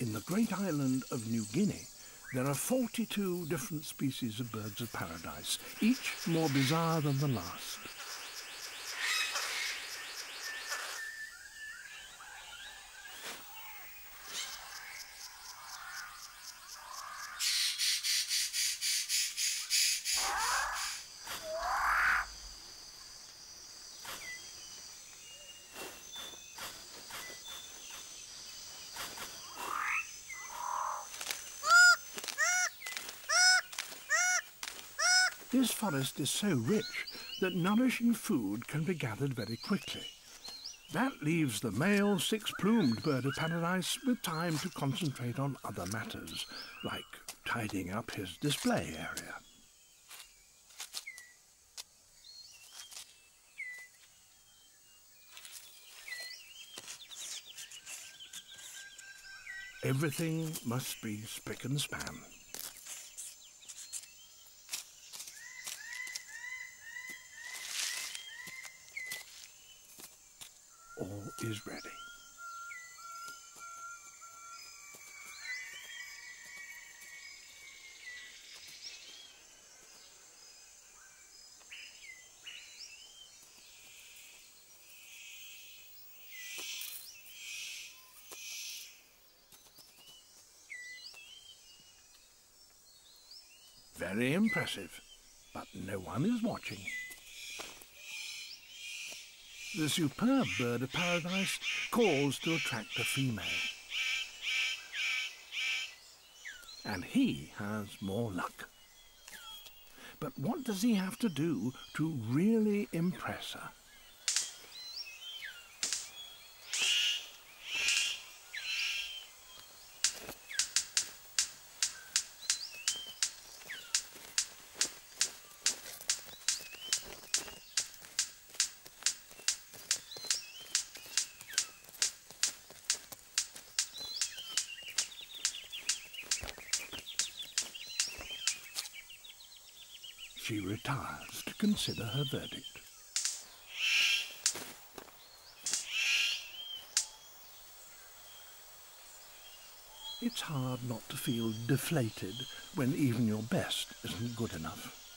In the great island of New Guinea, there are 42 different species of birds of paradise, each more bizarre than the last. This forest is so rich that nourishing food can be gathered very quickly. That leaves the male six-plumed bird of paradise with time to concentrate on other matters, like tidying up his display area. Everything must be spick and span. All is ready. Very impressive, but no one is watching. The superb bird of paradise calls to attract a female. And he has more luck. But what does he have to do to really impress her? She retires to consider her verdict. It's hard not to feel deflated when even your best isn't good enough.